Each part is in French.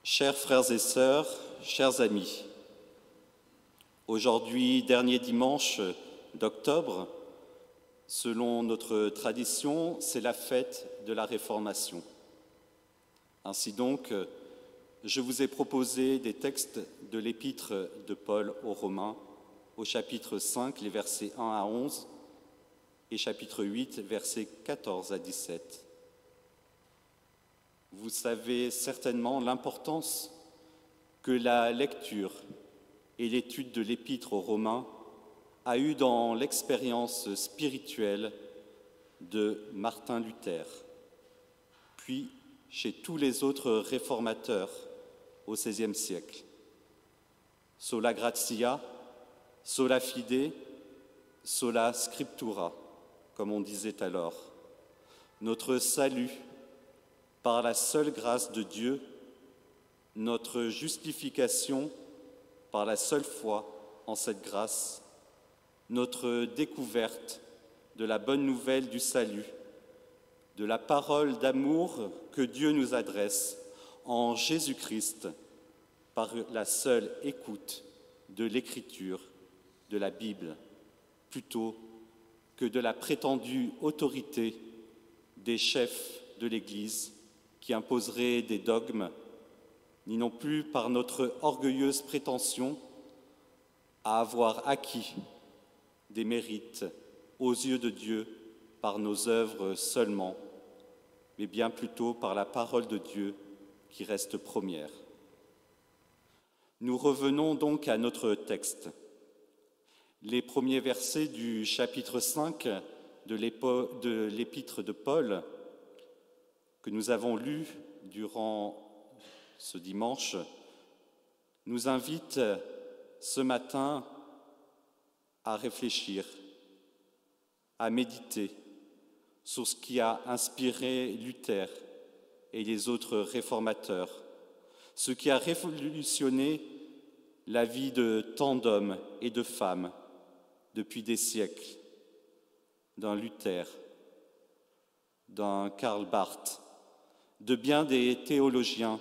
Chers frères et sœurs, chers amis, aujourd'hui, dernier dimanche d'octobre, selon notre tradition, c'est la fête de la Réformation. Ainsi donc, je vous ai proposé des textes de l'épître de Paul aux Romains, au chapitre 5, les versets 1 à 11, et chapitre 8, versets 14 à 17. Vous savez certainement l'importance que la lecture et l'étude de l'épître aux Romains a eue dans l'expérience spirituelle de Martin Luther, puis chez tous les autres réformateurs au XVIe siècle. Sola gratia, sola fide, sola scriptura, comme on disait alors. Notre salut par la seule grâce de Dieu, notre justification par la seule foi en cette grâce, notre découverte de la bonne nouvelle du salut, de la parole d'amour que Dieu nous adresse en Jésus-Christ par la seule écoute de l'Écriture, de la Bible, plutôt que de la prétendue autorité des chefs de l'Église qui imposeraient des dogmes, ni non plus par notre orgueilleuse prétention à avoir acquis des mérites aux yeux de Dieu par nos œuvres seulement, mais bien plutôt par la parole de Dieu qui reste première. Nous revenons donc à notre texte. Les premiers versets du chapitre 5 de l'épître de Paul que nous avons lus durant ce dimanche nous invitent ce matin à réfléchir, à méditer sur ce qui a inspiré Luther et les autres réformateurs, ce qui a révolutionné la vie de tant d'hommes et de femmes depuis des siècles, d'un Luther, d'un Karl Barth, de bien des théologiens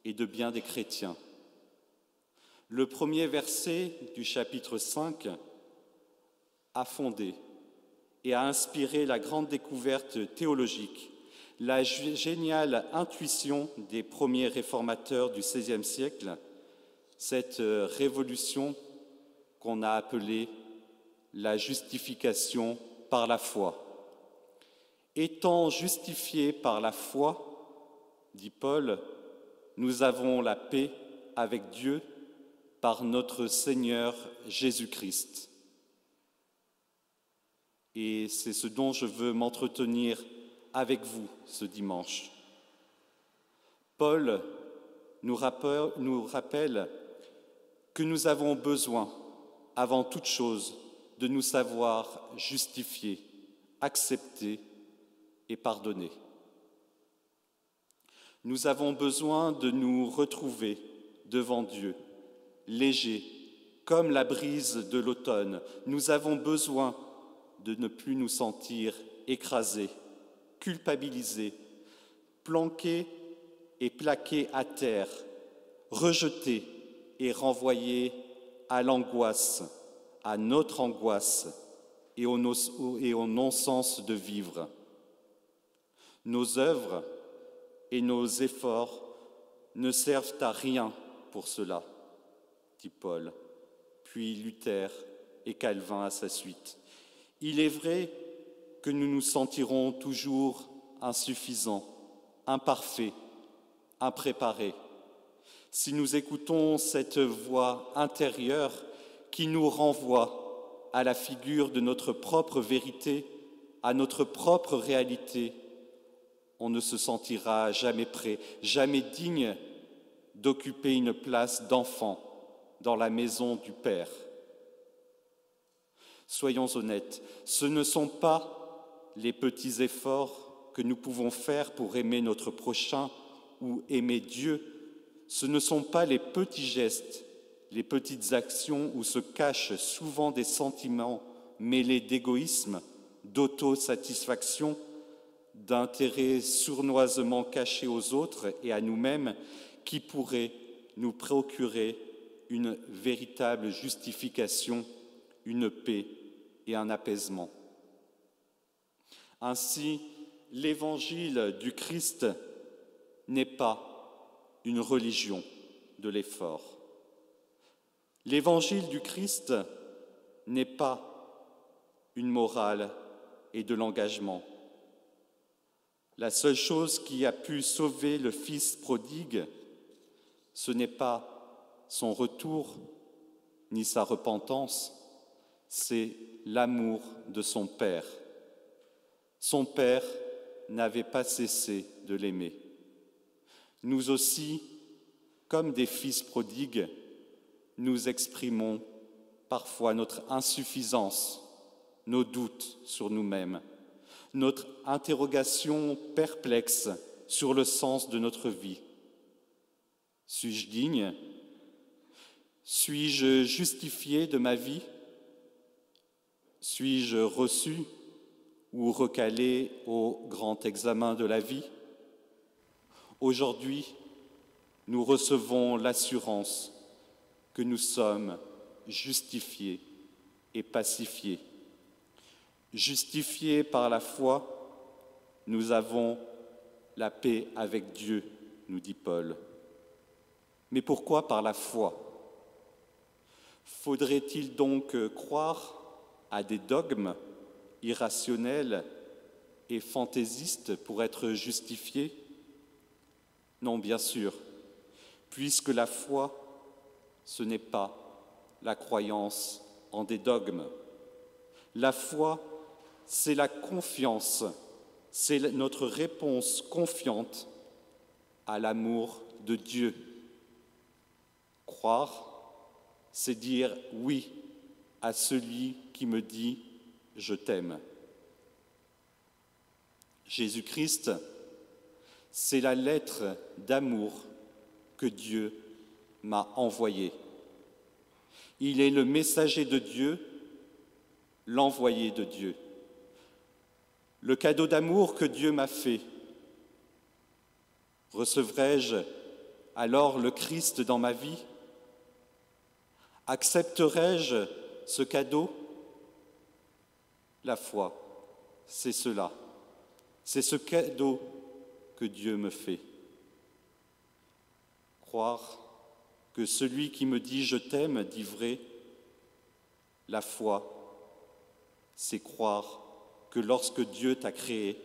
et de bien des chrétiens. Le premier verset du chapitre 5 a fondé et a inspiré la grande découverte théologique, la géniale intuition des premiers réformateurs du XVIe siècle, cette révolution qu'on a appelée la justification par la foi. Étant justifiés par la foi, dit Paul, nous avons la paix avec Dieu par notre Seigneur Jésus-Christ. Et c'est ce dont je veux m'entretenir avec vous ce dimanche. Paul nous rappelle que nous avons besoin, avant toute chose, de nous savoir justifiés, acceptés et pardonnés. Nous avons besoin de nous retrouver devant Dieu, légers, comme la brise de l'automne. Nous avons besoin de ne plus nous sentir écrasés, culpabilisés, planqués et plaqués à terre, rejetés et renvoyés à l'angoisse, à notre angoisse et au non-sens de vivre. Nos œuvres et nos efforts ne servent à rien pour cela, dit Paul, puis Luther et Calvin à sa suite. Il est vrai que nous nous sentirons toujours insuffisants, imparfaits, impréparés. Si nous écoutons cette voix intérieure qui nous renvoie à la figure de notre propre vérité, à notre propre réalité, on ne se sentira jamais prêt, jamais digne d'occuper une place d'enfant dans la maison du Père. Soyons honnêtes, ce ne sont pas les petits efforts que nous pouvons faire pour aimer notre prochain ou aimer Dieu, ce ne sont pas les petits gestes, les petites actions où se cachent souvent des sentiments mêlés d'égoïsme, d'autosatisfaction, d'intérêts sournoisement cachés aux autres et à nous-mêmes, qui pourrait nous procurer une véritable justification, une paix et un apaisement. Ainsi, l'évangile du Christ n'est pas une religion de l'effort. L'évangile du Christ n'est pas une morale et de l'engagement. La seule chose qui a pu sauver le Fils prodigue, ce n'est pas son retour ni sa repentance, c'est l'amour de son Père. Son Père n'avait pas cessé de l'aimer. Nous aussi, comme des fils prodigues, nous exprimons parfois notre insuffisance, nos doutes sur nous-mêmes, notre interrogation perplexe sur le sens de notre vie. Suis-je digne? Suis-je justifié de ma vie? Suis-je reçu ou recalé au grand examen de la vie? Aujourd'hui, nous recevons l'assurance que nous sommes justifiés et pacifiés. Justifiés par la foi, nous avons la paix avec Dieu, nous dit Paul. Mais pourquoi par la foi? Faudrait-il donc croire à des dogmes irrationnels et fantaisistes pour être justifiés? Non, bien sûr, puisque la foi, ce n'est pas la croyance en des dogmes. La foi, c'est la confiance, c'est notre réponse confiante à l'amour de Dieu. Croire, c'est dire oui à celui qui me dit « je t'aime ». Jésus-Christ, c'est la lettre d'amour que Dieu m'a envoyée. Il est le messager de Dieu, l'envoyé de Dieu. Le cadeau d'amour que Dieu m'a fait. Recevrai-je alors le Christ dans ma vie? Accepterai-je ce cadeau? La foi, c'est cela. C'est ce cadeau que Dieu me fait. Croire que celui qui me dit « je t'aime » dit vrai. La foi, c'est croire que lorsque Dieu t'a créé,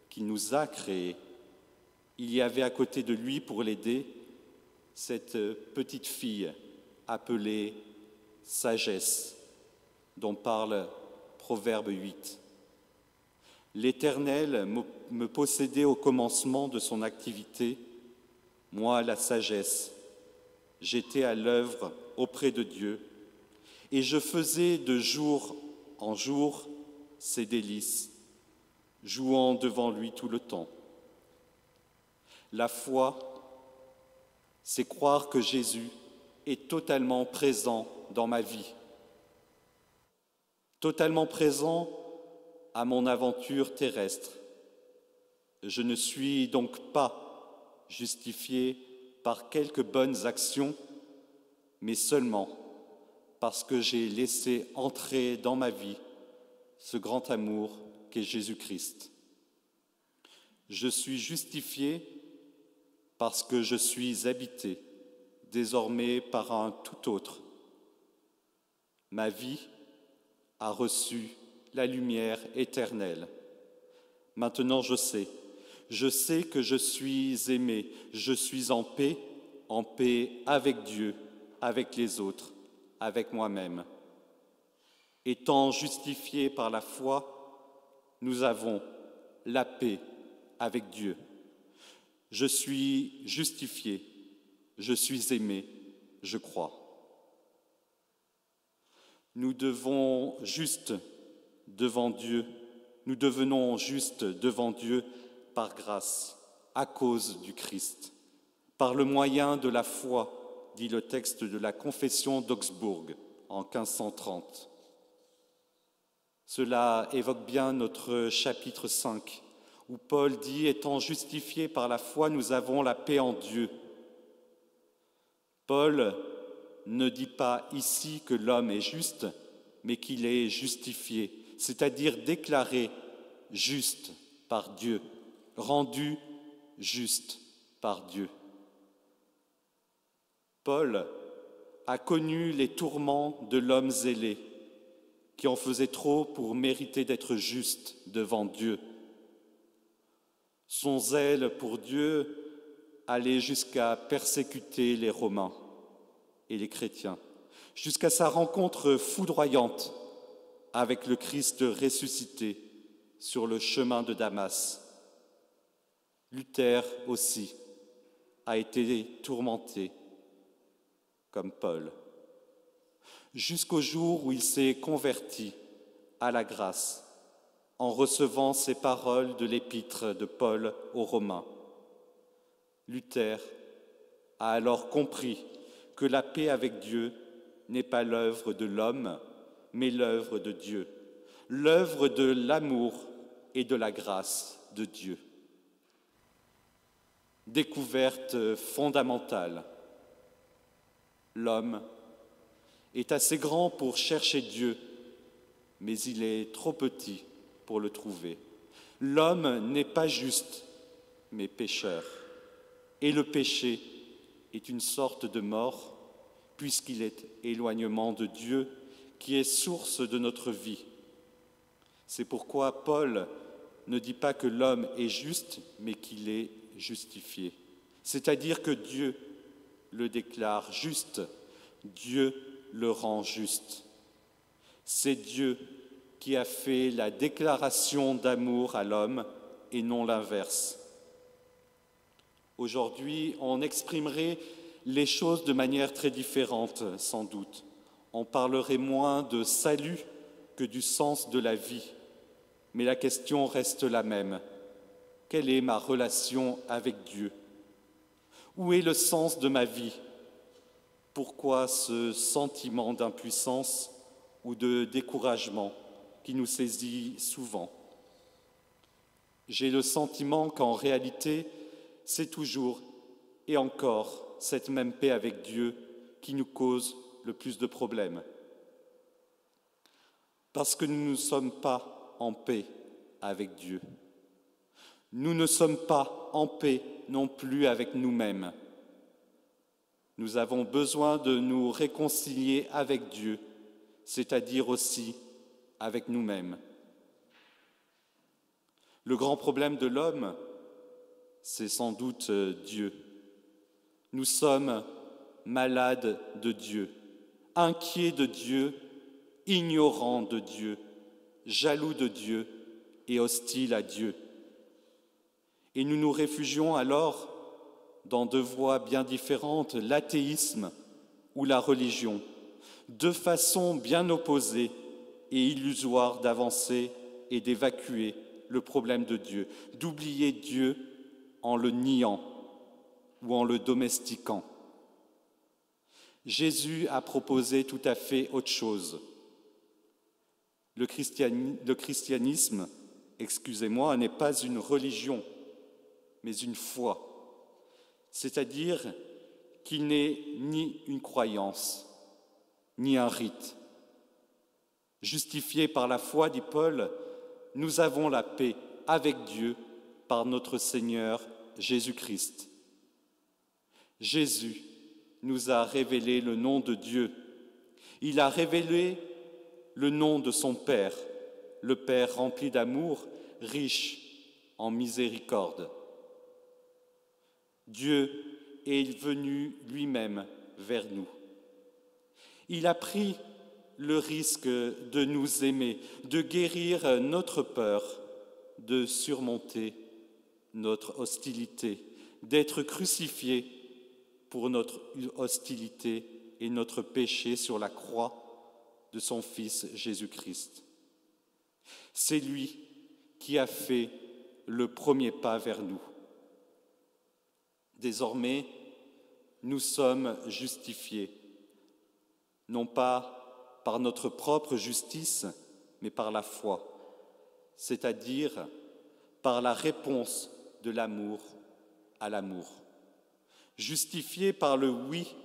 qu'il nous a créés, il y avait à côté de lui pour l'aider cette petite fille appelée sagesse, dont parle Proverbe 8. L'Éternel me possédait au commencement de son activité, moi la sagesse. J'étais à l'œuvre auprès de Dieu, et je faisais de jour en jour ses délices, jouant devant lui tout le temps. La foi, c'est croire que Jésus est totalement présent dans ma vie, totalement présent à mon aventure terrestre. Je ne suis donc pas justifié par quelques bonnes actions, mais seulement parce que j'ai laissé entrer dans ma vie ce grand amour qu'est Jésus-Christ. Je suis justifié parce que je suis habité désormais par un tout autre. Ma vie a reçu la lumière éternelle. Maintenant je sais que je suis aimé, je suis en paix avec Dieu, avec les autres, avec moi-même. Étant justifiés par la foi, nous avons la paix avec Dieu. Je suis justifié, je suis aimé, je crois. Nous devenons justes devant Dieu par grâce, à cause du Christ, par le moyen de la foi, dit le texte de la Confession d'Augsbourg en 1530. Cela évoque bien notre chapitre 5, où Paul dit « Étant justifiés par la foi, nous avons la paix en Dieu, Paul ne dit pas ici que l'homme est juste, mais qu'il est justifié, c'est-à-dire déclaré juste par Dieu, rendu juste par Dieu. Paul a connu les tourments de l'homme zélé, qui en faisait trop pour mériter d'être juste devant Dieu. Son zèle pour Dieu allait jusqu'à persécuter les Romains et les chrétiens, jusqu'à sa rencontre foudroyante avec le Christ ressuscité sur le chemin de Damas. Luther aussi a été tourmenté comme Paul, jusqu'au jour où il s'est converti à la grâce en recevant ces paroles de l'épître de Paul aux Romains. Luther a alors compris que la paix avec Dieu n'est pas l'œuvre de l'homme, mais l'œuvre de Dieu, l'œuvre de l'amour et de la grâce de Dieu. Découverte fondamentale. L'homme est assez grand pour chercher Dieu, mais il est trop petit pour le trouver. L'homme n'est pas juste, mais pécheur. Et le péché est une sorte de mort, puisqu'il est éloignement de Dieu, qui est source de notre vie. C'est pourquoi Paul ne dit pas que l'homme est juste, mais qu'il est justifié. C'est-à-dire que Dieu le déclare juste, Dieu le rend juste. C'est Dieu qui a fait la déclaration d'amour à l'homme et non l'inverse. Aujourd'hui, on exprimerait les choses de manière très différente, sans doute. On parlerait moins de salut que du sens de la vie. Mais la question reste la même. Quelle est ma relation avec Dieu? Où est le sens de ma vie? Pourquoi ce sentiment d'impuissance ou de découragement qui nous saisit souvent? J'ai le sentiment qu'en réalité, c'est toujours et encore cette même paix avec Dieu qui nous cause le plus de problèmes. Parce que nous ne sommes pas en paix avec Dieu. Nous ne sommes pas en paix non plus avec nous-mêmes. Nous avons besoin de nous réconcilier avec Dieu, c'est-à-dire aussi avec nous-mêmes. Le grand problème de l'homme, c'est sans doute Dieu. Nous sommes malades de Dieu, inquiets de Dieu, ignorants de Dieu, jaloux de Dieu et hostiles à Dieu. Et nous nous réfugions alors dans deux voies bien différentes, l'athéisme ou la religion, deux façons bien opposées et illusoires d'avancer et d'évacuer le problème de Dieu, d'oublier Dieu en le niant ou en le domestiquant. Jésus a proposé tout à fait autre chose. Le christianisme, n'est pas une religion, mais une foi. C'est-à-dire qu'il n'est ni une croyance, ni un rite. Justifiés par la foi, dit Paul, nous avons la paix avec Dieu par notre Seigneur Jésus-Christ. Jésus nous a révélé le nom de Dieu. Il a révélé le nom de son Père, le Père rempli d'amour, riche en miséricorde. Dieu est venu lui-même vers nous. Il a pris le risque de nous aimer, de guérir notre peur, de surmonter notre hostilité, d'être crucifié pour notre hostilité et notre péché sur la croix de son Fils Jésus-Christ. C'est lui qui a fait le premier pas vers nous. Désormais, nous sommes justifiés, non pas par notre propre justice, mais par la foi, c'est-à-dire par la réponse de l'amour à l'amour. Justifiés par le oui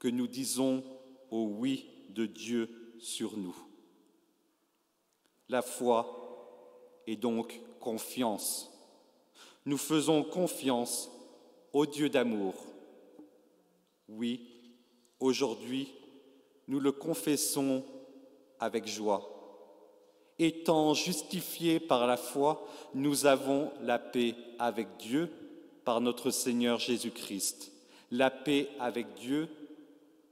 que nous disons au oui de Dieu sur nous. La foi est donc confiance. Nous faisons confiance au Dieu d'amour. Oui, aujourd'hui, nous le confessons avec joie. Étant justifiés par la foi, nous avons la paix avec Dieu par notre Seigneur Jésus-Christ. La paix avec Dieu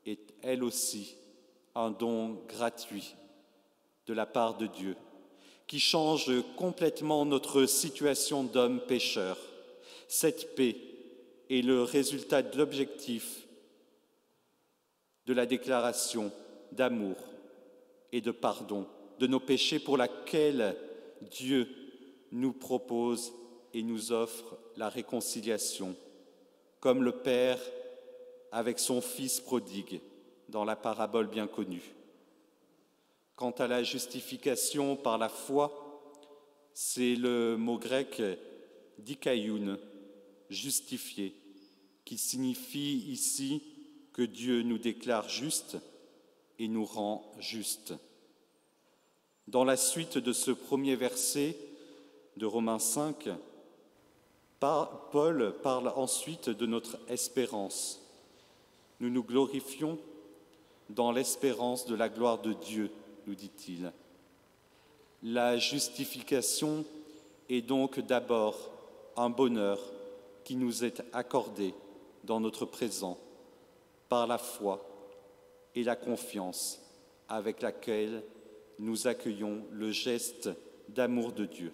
est elle aussi un don gratuit de la part de Dieu, qui change complètement notre situation d'homme pécheur. Cette paix est le résultat de l'objectif de la déclaration d'amour et de pardon de nos péchés pour laquelle Dieu nous propose et nous offre la réconciliation, comme le Père avec son Fils prodigue dans la parabole bien connue. Quant à la justification par la foi, c'est le mot grec dikaion, justifié, qui signifie ici que Dieu nous déclare justes et nous rend justes. Dans la suite de ce premier verset de Romains 5, Paul parle ensuite de notre espérance. Nous nous glorifions dans l'espérance de la gloire de Dieu, nous dit-il. La justification est donc d'abord un bonheur qui nous est accordé dans notre présent par la foi et la confiance avec laquelle nous accueillons le geste d'amour de Dieu.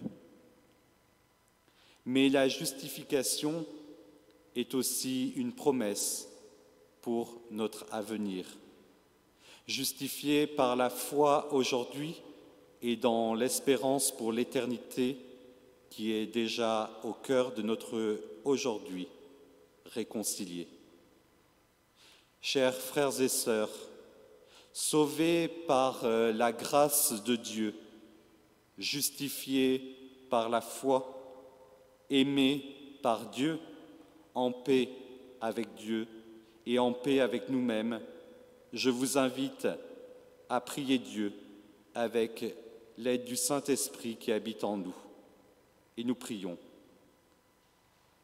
Mais la justification est aussi une promesse pour notre avenir. Justifiés par la foi aujourd'hui et dans l'espérance pour l'éternité qui est déjà au cœur de notre aujourd'hui, réconciliés. Chers frères et sœurs, sauvés par la grâce de Dieu, justifiés par la foi, aimés par Dieu, en paix avec Dieu et en paix avec nous-mêmes, je vous invite à prier Dieu avec l'aide du Saint-Esprit qui habite en nous. Et nous prions.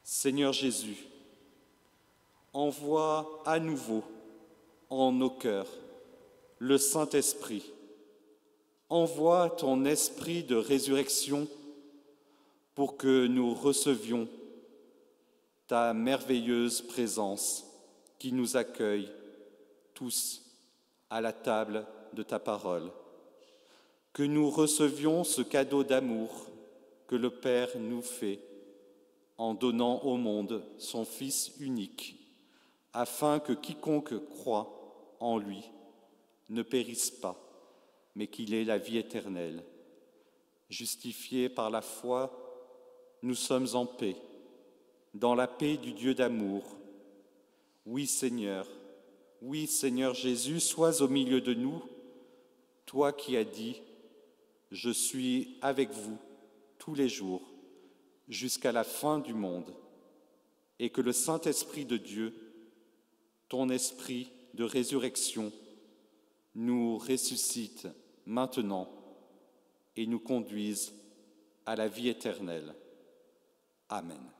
Seigneur Jésus, envoie à nouveau en nos cœurs le Saint-Esprit. Envoie ton esprit de résurrection pour que nous recevions ta merveilleuse présence qui nous accueille tous à la table de ta parole. Que nous recevions ce cadeau d'amour que le Père nous fait en donnant au monde son Fils unique, afin que quiconque croit en lui ne périsse pas, mais qu'il ait la vie éternelle. Justifiés par la foi, nous sommes en paix, dans la paix du Dieu d'amour. Oui, Seigneur Jésus, sois au milieu de nous, toi qui as dit « Je suis avec vous tous les jours, jusqu'à la fin du monde », et que le Saint-Esprit de Dieu, ton esprit de résurrection, nous ressuscite maintenant et nous conduise à la vie éternelle. Amen.